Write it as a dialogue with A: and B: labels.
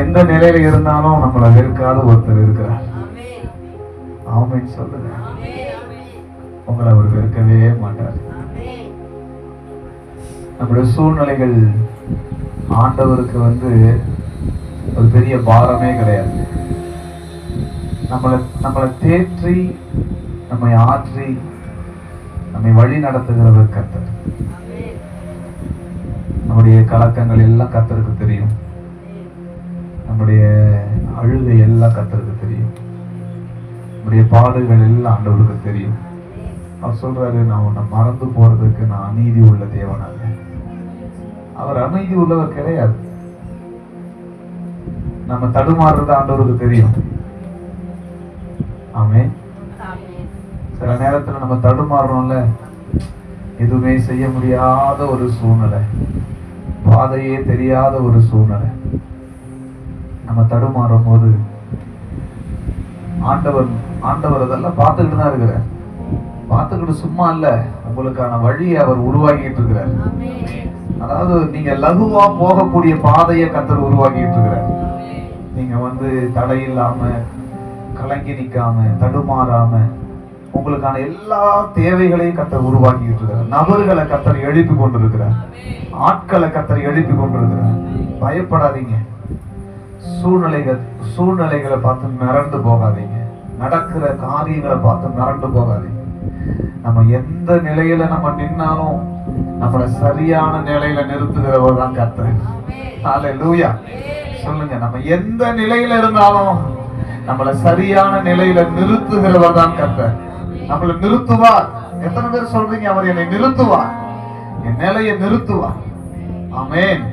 A: எந்த நிலையில இருந்தாலும் நம்மளை வெறுக்காத ஒருத்தர் இருக்கிறார். ஆமென் சொல்லுங்க. உங்களை அவர் வெறுக்கவே மாட்டார். நம்முடைய சூழ்நிலைகள் ஆண்டவருக்கு ஒரு பெரிய பாரமே கிடையாது. நம்மளை தேற்றி நம்மை ஆற்றி நம்மை வழி நடத்துகிறவர் கர்த்தர். நம்முடைய கலக்கங்கள் எல்லாம் கர்த்தருக்கு தெரியும். நம்முடைய அழுகை எல்லாம் கர்த்தருக்கு தெரியும். நம்முடைய பாடுகள் எல்லாம் ஆண்டவருக்கு தெரியும். அவர் சொல்றாரு, நான் உன்னை மறந்து போறதுக்கு நான் அநீதி உள்ள தேவன் அல்ல. அவர் அநீதி உள்ளவர் கிடையாது. நம்ம தடுமாறுறது ஆண்டவருக்கு தெரியும். ஆமென். சில நேரத்துல நம்ம தடுமாறுறோம்ல, எதுவுமே செய்ய முடியாத ஒரு சூழ்நிலை, பாதையே தெரியாத ஒரு சூழ்நிலை. நம்ம தடுமாறும் போது ஆண்டவர் அதெல்லாம் பார்த்துக்கிட்டு தான் இருக்கிறார். பார்த்துக்கிட்டு சும்மா இல்ல, உங்களுக்கான வழியை அவர் உருவாக்கிட்டு இருக்கிறார். அதாவது நீங்க லகுவா போகக்கூடிய பாதையை கர்த்தர் உருவாக்கிட்டு இருக்கிறார். நீங்க தடையில்லாம, கலங்கி நிக்காம, தடுமாறாம உங்களுக்கான எல்லா தேவைகளையும் கர்த்தர் உருவாக்கிட்டு இருக்கிறார். நபர்களை கர்த்தர் எழுப்பி கொண்டிருக்கிறார். ஆட்களை கர்த்தர் எழுப்பி கொண்டிருக்கிறார். பயப்படாதீங்க. சூழ்நிலைகளை பார்த்து மிரண்டு போகாதீங்க. நடக்கிற காரியங்களை பார்த்து மிரண்டு போகாதீங்க. நம்ம எந்த நிலையில நம்ம நின்னாலும் நம்மளை சரியான நிலையில நிறுத்துகிறவர் தான் கர்த்தர். ஹல்லேலூயா சொல்லுங்க. நம்ம எந்த நிலையில இருந்தாலும் நம்மளை சரியான நிலையில நிறுத்துகிறவர் தான் கர்த்தர். நம்மளை நிறுத்துவார். எத்தனை பேர் சொல்றீங்க, அவர் என்னை நிறுத்துவார், என் நிலையை நிறுத்துவார். ஆமென்.